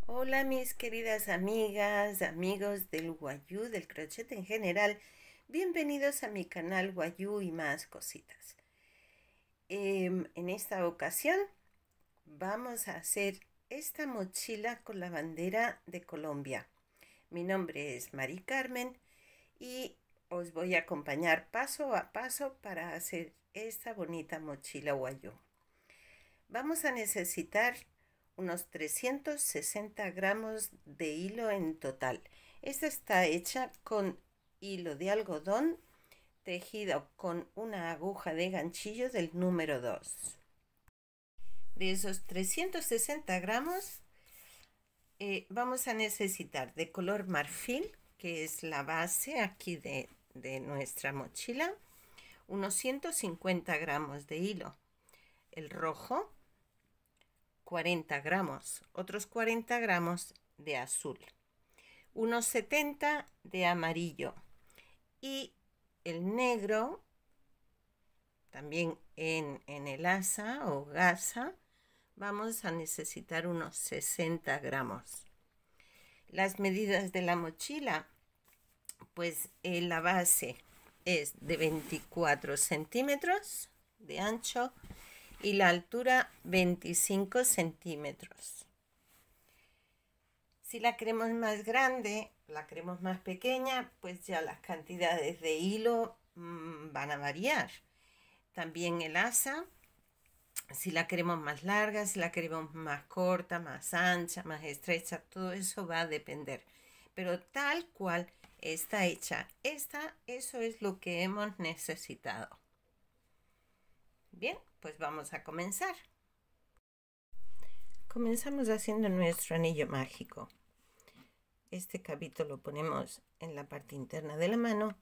Hola mis queridas amigas, amigos del Wayuu, del crochet en general. Bienvenidos a mi canal Wayuu y más cositas. En esta ocasión vamos a hacer esta mochila con la bandera de Colombia. Mi nombre es Mari Carmen y os voy a acompañar paso a paso para hacer esta bonita mochila Wayuu. Vamos a necesitar unos 360 gramos de hilo en total. Esta está hecha con hilo de algodón tejido con una aguja de ganchillo del número 2. De esos 360 gramos vamos a necesitar de color marfil, que es la base aquí de nuestra mochila, unos 150 gramos de hilo. El rojo, 40 gramos, otros 40 gramos de azul, unos 70 de amarillo y el negro también en el asa o gasa vamos a necesitar unos 60 gramos. Las medidas de la mochila, pues la base es de 24 centímetros de ancho y la altura 25 centímetros. Si la queremos más grande, la queremos más pequeña, pues ya las cantidades de hilo van a variar. También el asa, si la queremos más larga, si la queremos más corta, más ancha, más estrecha, todo eso va a depender. Pero tal cual está hecha eso es lo que hemos necesitado. Bien, pues vamos a comenzar. Comenzamos haciendo nuestro anillo mágico. Este cabito lo ponemos en la parte interna de la mano,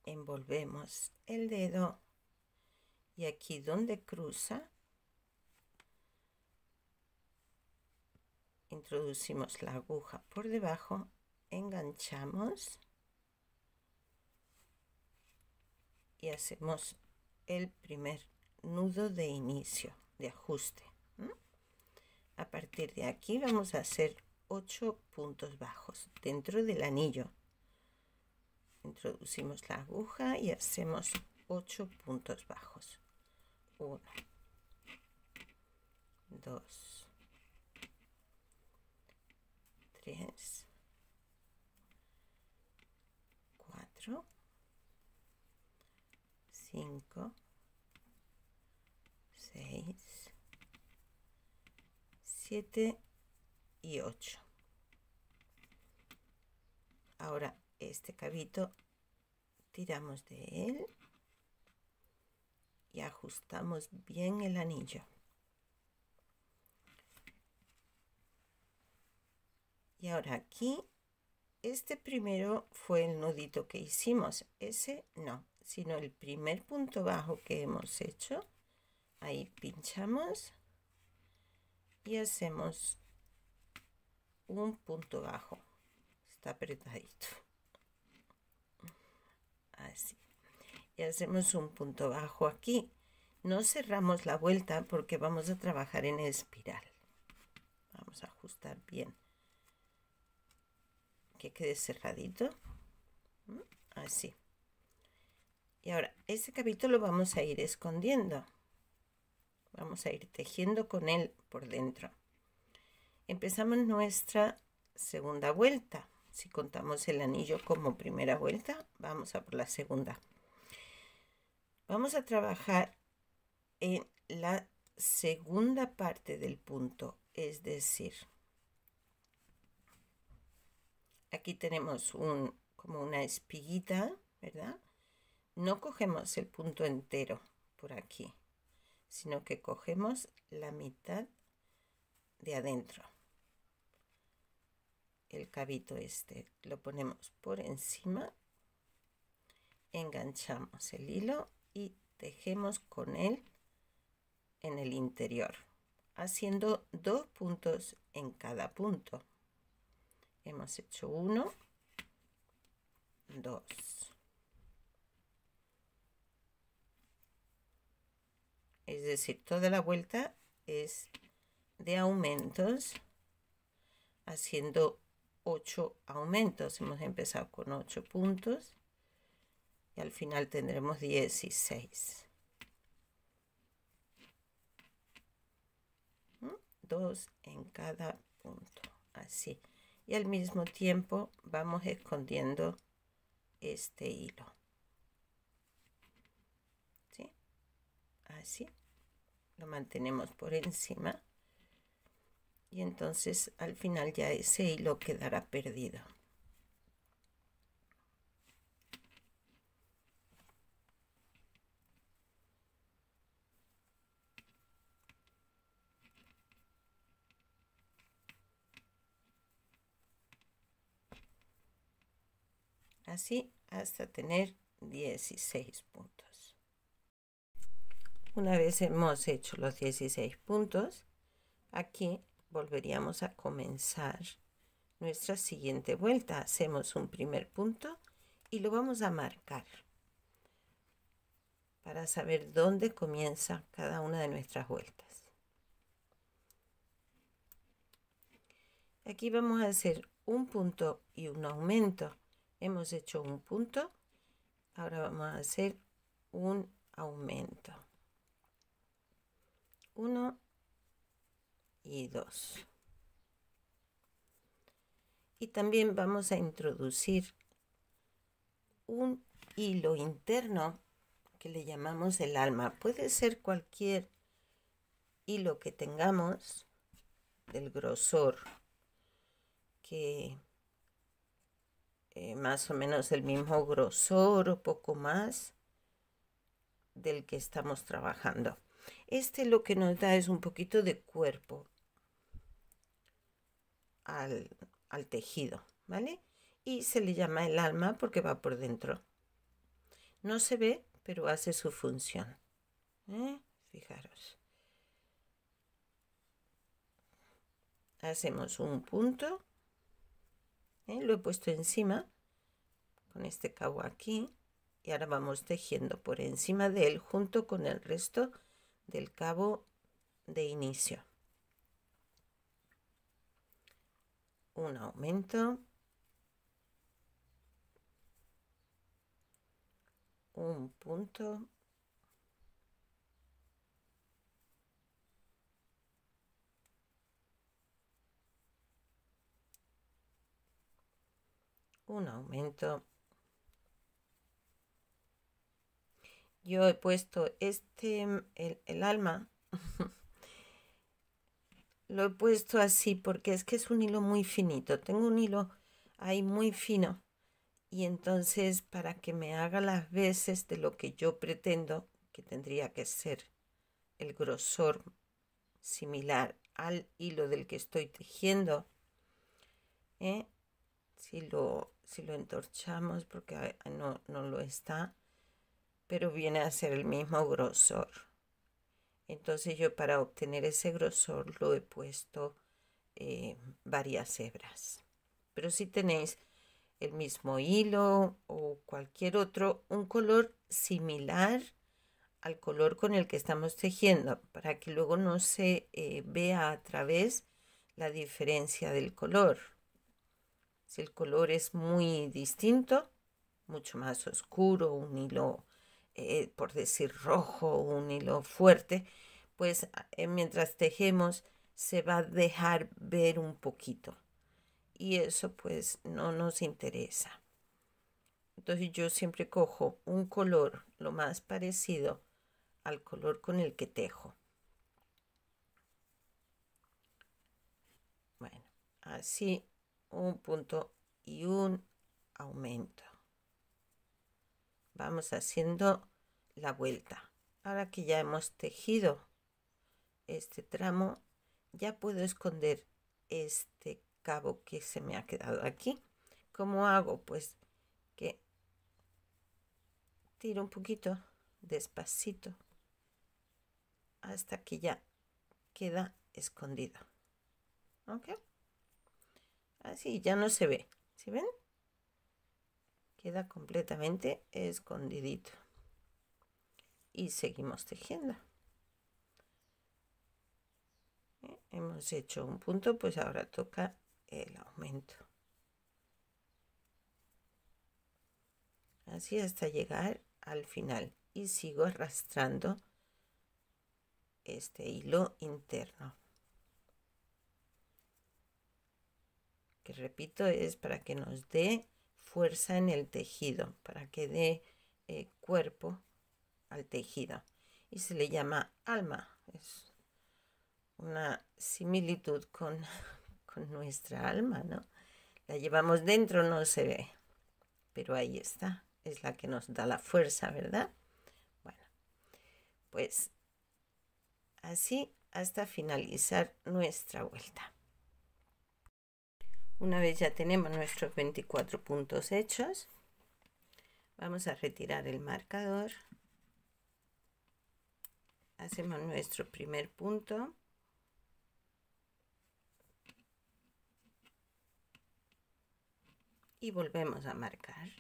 envolvemos el dedo y aquí donde cruza introducimos la aguja por debajo, enganchamos y hacemos el primer nudo de inicio, de ajuste. A partir de aquí vamos a hacer 8 puntos bajos dentro del anillo. Introducimos la aguja y hacemos 8 puntos bajos. 1, 2, 3, 4, 5, 6, 7 y 8. Ahora este cabito tiramos de él y ajustamos bien el anillo. Y ahora aquí, este primero fue el nudito que hicimos, ese no, sino el primer punto bajo que hemos hecho. Ahí pinchamos y hacemos un punto bajo. Está apretadito. Así. Y hacemos un punto bajo aquí. No cerramos la vuelta porque vamos a trabajar en espiral. Vamos a ajustar bien que quede cerradito. Así. Y ahora este cabito lo vamos a ir escondiendo. Vamos a ir tejiendo con él por dentro. Empezamos nuestra segunda vuelta. Si contamos el anillo como primera vuelta, vamos a por la segunda. Vamos a trabajar en la segunda parte del punto, es decir, aquí tenemos como una espiguita, ¿verdad? No cogemos el punto entero por aquí, sino que cogemos la mitad de adentro. El cabito este lo ponemos por encima, enganchamos el hilo y tejemos con él en el interior, haciendo 2 puntos en cada punto. Hemos hecho 1, 2. Es decir, toda la vuelta es de aumentos haciendo 8 aumentos. Hemos empezado con 8 puntos y al final tendremos 16. 2 en cada punto, así. Y al mismo tiempo vamos escondiendo este hilo. ¿Sí? Así. Lo mantenemos por encima. Y entonces al final ya ese hilo quedará perdido. Así hasta tener 16 puntos. Una vez hemos hecho los 16 puntos, aquí volveríamos a comenzar nuestra siguiente vuelta. Hacemos un primer punto y lo vamos a marcar para saber dónde comienza cada una de nuestras vueltas. Aquí vamos a hacer un punto y un aumento. Hemos hecho un punto, ahora vamos a hacer un aumento. 1 y 2. Y también vamos a introducir un hilo interno que le llamamos el alma. Puede ser cualquier hilo que tengamos del grosor que más o menos el mismo grosor o poco más del que estamos trabajando. Este lo que nos da es un poquito de cuerpo al tejido, ¿vale? Y se le llama el alma porque va por dentro. No se ve, pero hace su función. Fijaros. Hacemos un punto. Lo he puesto encima con este cabo aquí. Y ahora vamos tejiendo por encima de él junto con el resto del cabo de inicio. Un aumento. Un punto. Un aumento. Yo he puesto el alma, lo he puesto así porque es que es un hilo muy finito. Tengo un hilo ahí muy fino y entonces para que me haga las veces de lo que yo pretendo, que tendría que ser el grosor similar al hilo del que estoy tejiendo, si lo entorchamos, porque no lo está, pero viene a ser el mismo grosor. Entonces yo para obtener ese grosor lo he puesto varias hebras. Pero si tenéis el mismo hilo o cualquier otro, un color similar al color con el que estamos tejiendo, para que luego no se vea a través la diferencia del color. Si el color es muy distinto, mucho más oscuro, un hilo, por decir rojo, un hilo fuerte, pues mientras tejemos se va a dejar ver un poquito. Y eso pues no nos interesa. Entonces yo siempre cojo un color lo más parecido al color con el que tejo. Bueno, así un punto y un aumento. Vamos haciendo la vuelta. Ahora que ya hemos tejido este tramo, ya puedo esconder este cabo que se me ha quedado aquí. ¿Cómo hago? Pues que tiro un poquito despacito hasta que ya queda escondido. ¿Ok? Así ya no se ve. ¿Sí ven? Queda completamente escondidito. Y seguimos tejiendo. Hemos hecho un punto, pues ahora toca el aumento. Así hasta llegar al final. Y sigo arrastrando este hilo interno. Que repito, es para que nos dé fuerza en el tejido, para que dé cuerpo al tejido. Y se le llama alma. Es una similitud con nuestra alma, ¿no? La llevamos dentro, no se ve, pero ahí está. Es la que nos da la fuerza, ¿verdad? Bueno, pues así hasta finalizar nuestra vuelta. Una vez ya tenemos nuestros 24 puntos hechos, vamos a retirar el marcador. Hacemos nuestro primer punto. Y volvemos a marcar.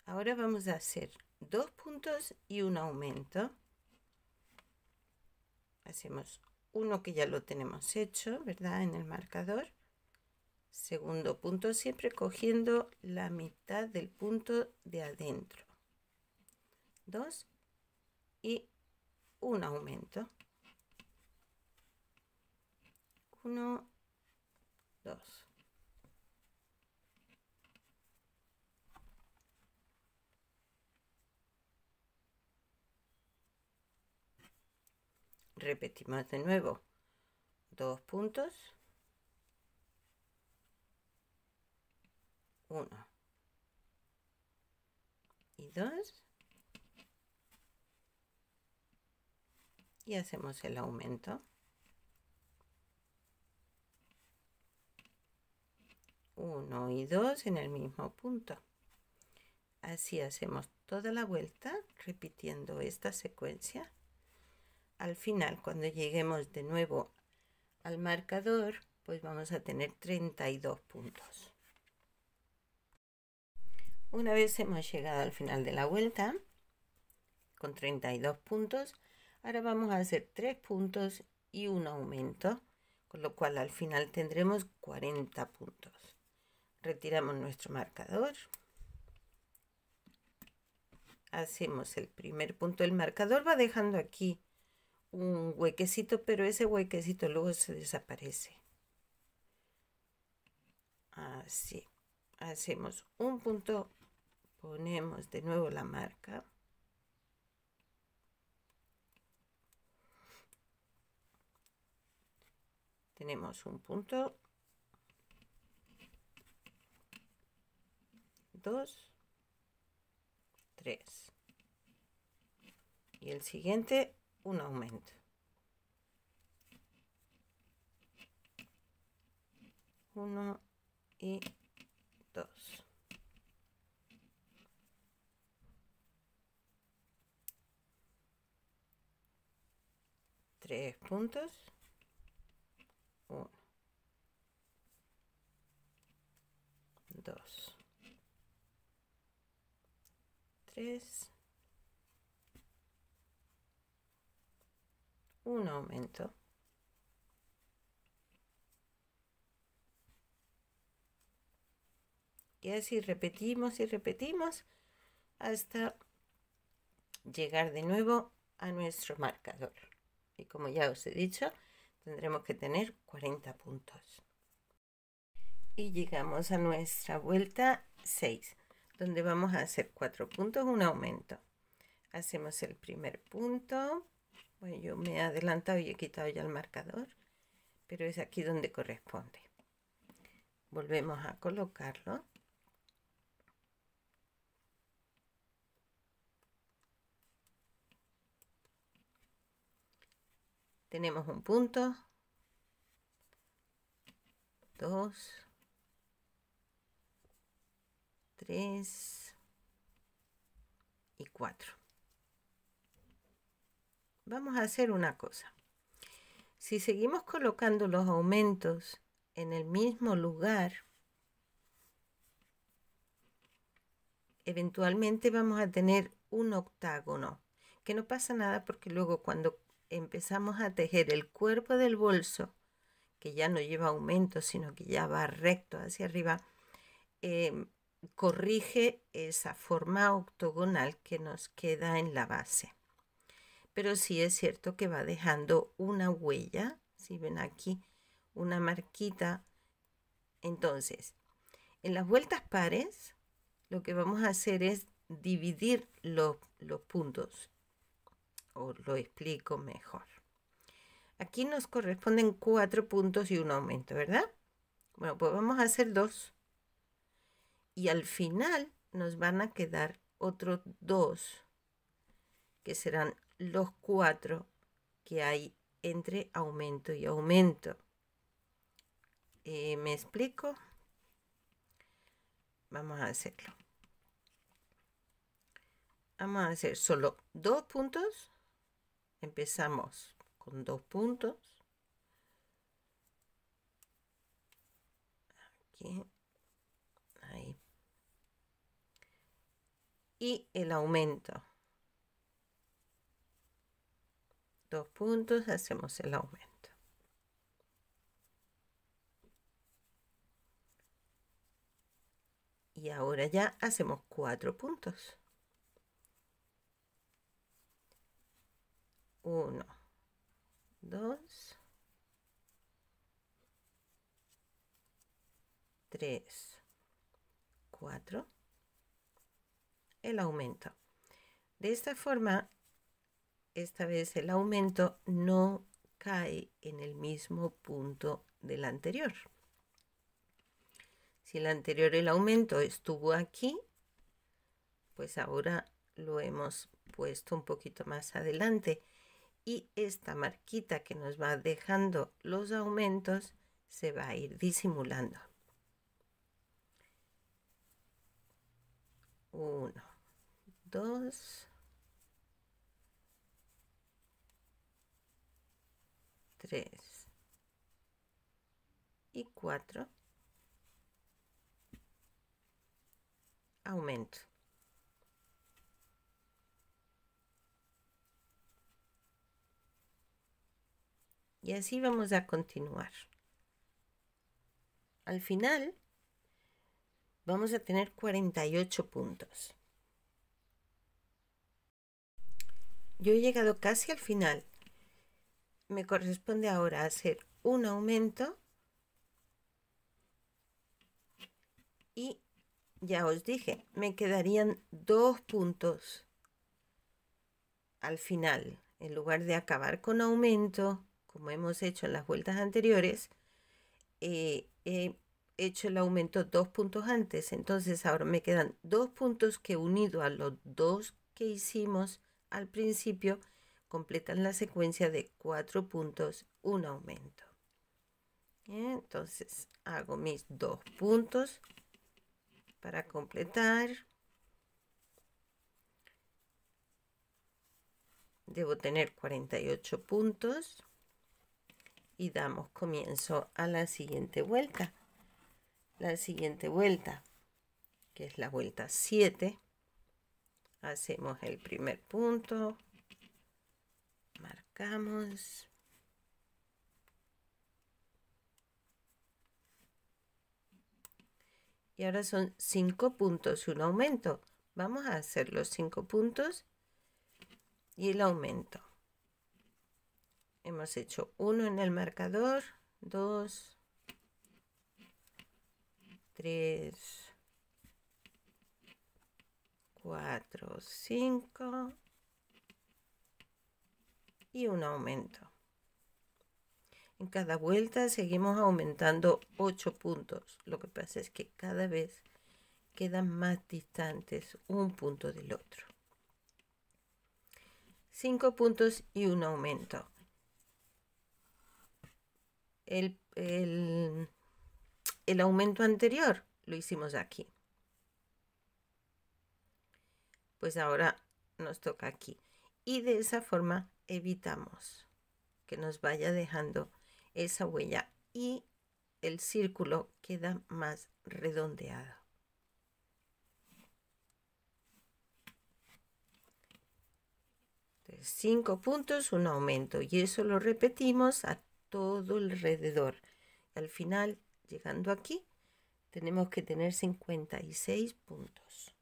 Ahora vamos a hacer 2 puntos y un aumento. Hacemos uno que ya lo tenemos hecho, ¿verdad? En el marcador. Segundo punto, siempre cogiendo la mitad del punto de adentro. 2 y un aumento. 1, 2. Repetimos de nuevo. 2 puntos. 1 y 2. Y hacemos el aumento. 1 y 2 en el mismo punto. Así hacemos toda la vuelta, repitiendo esta secuencia. Al final, cuando lleguemos de nuevo al marcador, pues vamos a tener 32 puntos. Una vez hemos llegado al final de la vuelta, con 32 puntos, ahora vamos a hacer 3 puntos y un aumento, con lo cual al final tendremos 40 puntos. Retiramos nuestro marcador. Hacemos el primer punto. El marcador va dejando aquí un huequecito, pero ese huequecito luego se desaparece. Así. Hacemos un punto, ponemos de nuevo la marca. Tenemos un punto, 2, 3. Y el siguiente, un aumento. 1 y 2. 3 puntos. 1, 2, 3. Un aumento. Y así repetimos y repetimos hasta llegar de nuevo a nuestro marcador. Y como ya os he dicho, tendremos que tener 40 puntos. Y llegamos a nuestra vuelta 6, donde vamos a hacer 4 puntos, un aumento. Hacemos el primer punto. Bueno, yo me he adelantado y he quitado ya el marcador, pero es aquí donde corresponde. Volvemos a colocarlo. Tenemos un punto, 2, 3 y 4. Vamos a hacer una cosa. Si seguimos colocando los aumentos en el mismo lugar, eventualmente vamos a tener un octágono, que no pasa nada porque luego cuando empezamos a tejer el cuerpo del bolso, que ya no lleva aumento, sino que ya va recto hacia arriba, corrige esa forma octogonal que nos queda en la base. Pero sí es cierto que va dejando una huella, si ven aquí, una marquita. Entonces, en las vueltas pares, lo que vamos a hacer es dividir los puntos, o lo explico mejor. Aquí nos corresponden 4 puntos y un aumento, ¿verdad? Bueno, pues vamos a hacer 2. Y al final nos van a quedar otros 2, que serán los 4 que hay entre aumento y aumento. ¿Me explico? Vamos a hacerlo. Vamos a hacer solo 2 puntos. Empezamos con 2 puntos. Aquí. Ahí. Y el aumento. 2 puntos, hacemos el aumento. Y ahora ya hacemos 4 puntos. 1, 2, 3, 4. El aumento. De esta forma, esta vez el aumento no cae en el mismo punto del anterior. Si el anterior el aumento estuvo aquí, pues ahora lo hemos puesto un poquito más adelante. Y esta marquita que nos va dejando los aumentos se va a ir disimulando. 1, 2, 3 y 4. Aumento. Y así vamos a continuar. Al final vamos a tener 48 puntos. Yo he llegado casi al final. Me corresponde ahora hacer un aumento. Y ya os dije, me quedarían 2 puntos al final. En lugar de acabar con aumento, como hemos hecho en las vueltas anteriores, he hecho el aumento 2 puntos antes. Entonces ahora me quedan 2 puntos que, unido a los 2 que hicimos al principio, completan la secuencia de 4 puntos, un aumento. Entonces hago mis 2 puntos para completar. Debo tener 48 puntos y damos comienzo a la siguiente vuelta. La siguiente vuelta, que es la vuelta 7, hacemos el primer punto, marcamos, y ahora son 5 puntos y un aumento. Vamos a hacer los 5 puntos y el aumento. Hemos hecho 1 en el marcador, 2, 3, 4, 5 y un aumento. En cada vuelta seguimos aumentando 8 puntos. Lo que pasa es que cada vez quedan más distantes un punto del otro. 5 puntos y un aumento. El aumento anterior lo hicimos aquí. Pues ahora nos toca aquí. Y de esa forma evitamos que nos vaya dejando esa huella y el círculo queda más redondeado. pues 5 puntos, un aumento, y eso lo repetimos a todo alrededor. Al final, llegando aquí, tenemos que tener 56 puntos.